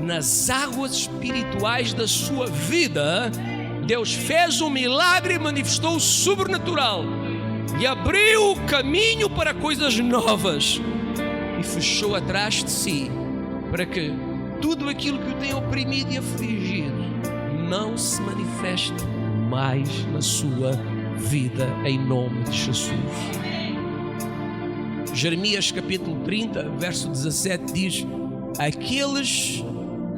Nas águas espirituais da sua vida, Deus fez um milagre e manifestou o sobrenatural e abriu o caminho para coisas novas e fechou atrás de si para que tudo aquilo que o tem oprimido e afligido não se manifeste mais na sua vida, em nome de Jesus. Jeremias capítulo 30, verso 17 diz: aqueles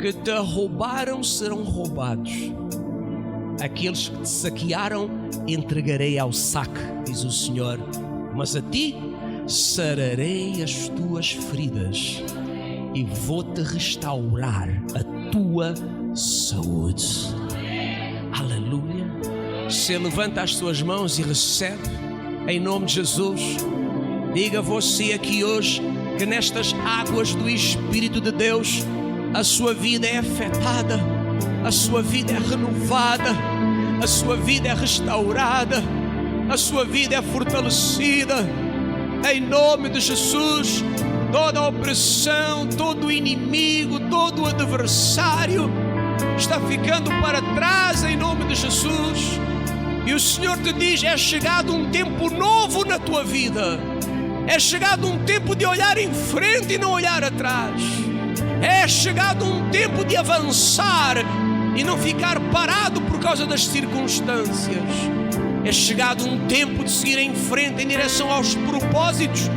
que te roubaram serão roubados. Aqueles que te saquearam entregarei ao saque, diz o Senhor. Mas a ti sararei as tuas feridas e vou-te restaurar a tua saúde. Aleluia. Você levanta as suas mãos e recebe em nome de Jesus. Diga você aqui hoje que nestas águas do Espírito de Deus a sua vida é afetada, a sua vida é renovada, a sua vida é restaurada, a sua vida é fortalecida. Em nome de Jesus, toda a opressão, todo o inimigo, todo o adversário está ficando para trás em nome de Jesus. E o Senhor te diz: é chegado um tempo novo na tua vida. É chegado um tempo de olhar em frente e não olhar atrás. É chegado um tempo de avançar e não ficar parado por causa das circunstâncias. É chegado um tempo de seguir em frente em direção aos propósitos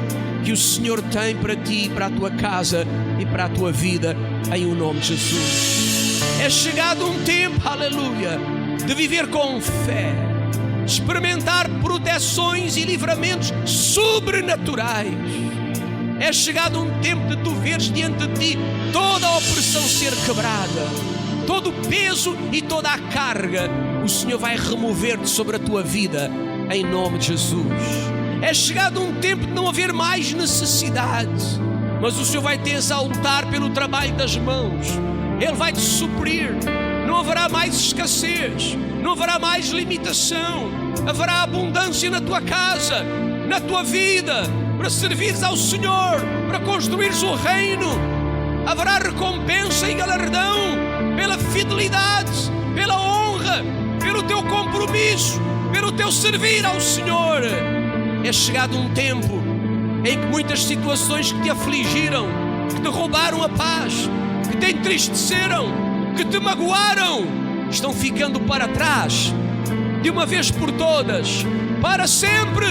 que o Senhor tem para ti, para a tua casa e para a tua vida, em o nome de Jesus. É chegado um tempo, aleluia, de viver com fé, experimentar proteções e livramentos sobrenaturais. É chegado um tempo de tu veres diante de ti toda a opressão ser quebrada, todo o peso e toda a carga o Senhor vai remover-te sobre a tua vida em nome de Jesus. É chegado um tempo de não haver mais necessidade, mas o Senhor vai te exaltar pelo trabalho das mãos. Ele vai te suprir. Não haverá mais escassez, não haverá mais limitação. Haverá abundância na tua casa, na tua vida, para servires ao Senhor, para construires o reino. Haverá recompensa e galardão pela fidelidade, pela honra, pelo teu compromisso, pelo teu servir ao Senhor. É chegado um tempo em que muitas situações que te afligiram, que te roubaram a paz, que te entristeceram, que te magoaram, estão ficando para trás, de uma vez por todas, para sempre,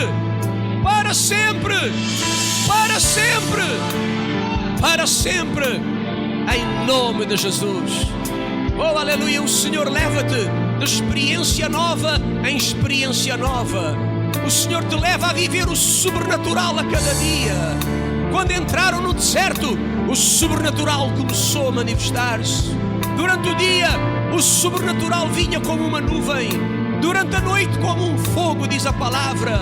para sempre, para sempre, para sempre, em nome de Jesus. Oh, aleluia, o Senhor leva-te de experiência nova em experiência nova. O Senhor te leva a viver o sobrenatural a cada dia. Quando entraram no deserto, o sobrenatural começou a manifestar-se. Durante o dia, o sobrenatural vinha como uma nuvem. Durante a noite, como um fogo, diz a palavra.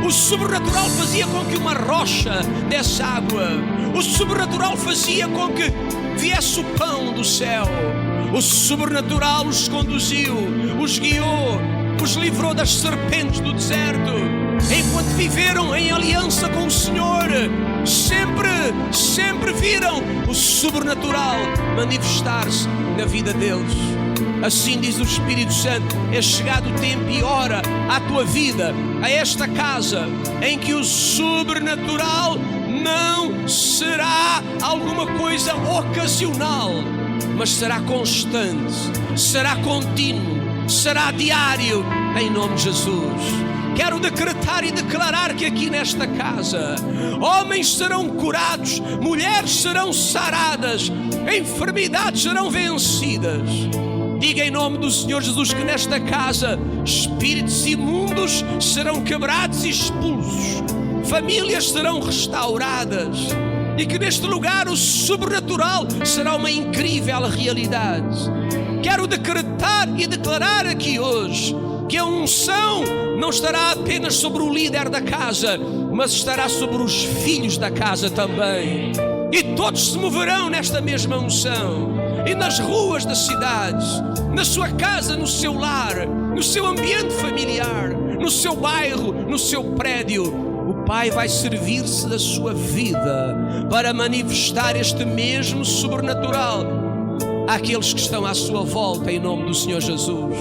O sobrenatural fazia com que uma rocha desse água. O sobrenatural fazia com que viesse o pão do céu. O sobrenatural os conduziu, os guiou, os livrou das serpentes do deserto. Enquanto viveram em aliança com o Senhor, sempre viram o sobrenatural manifestar-se na vida deles. Assim diz o Espírito Santo: é chegado o tempo e hora à tua vida, a esta casa, em que o sobrenatural não será alguma coisa ocasional, mas será constante, será contínuo, será diário, em nome de Jesus. Quero decretar e declarar que aqui nesta casa, homens serão curados, mulheres serão saradas, enfermidades serão vencidas. Diga em nome do Senhor Jesus que nesta casa, espíritos imundos serão quebrados e expulsos, famílias serão restauradas, e que neste lugar o sobrenatural será uma incrível realidade. Quero decretar e declarar aqui hoje que a unção não estará apenas sobre o líder da casa, mas estará sobre os filhos da casa também. E todos se moverão nesta mesma unção. E nas ruas das cidades, na sua casa, no seu lar, no seu ambiente familiar, no seu bairro, no seu prédio, o Pai vai servir-se da sua vida para manifestar este mesmo sobrenatural àqueles que estão à sua volta, em nome do Senhor Jesus.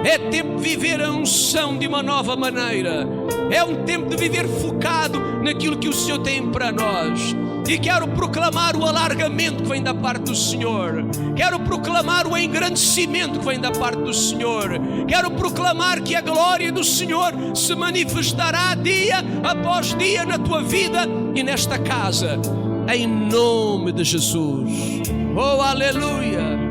É tempo de viver a unção de uma nova maneira. É um tempo de viver focado naquilo que o Senhor tem para nós. E quero proclamar o alargamento que vem da parte do Senhor. Quero proclamar o engrandecimento que vem da parte do Senhor. Quero proclamar que a glória do Senhor se manifestará dia após dia na tua vida e nesta casa, em nome de Jesus. Oh, aleluia!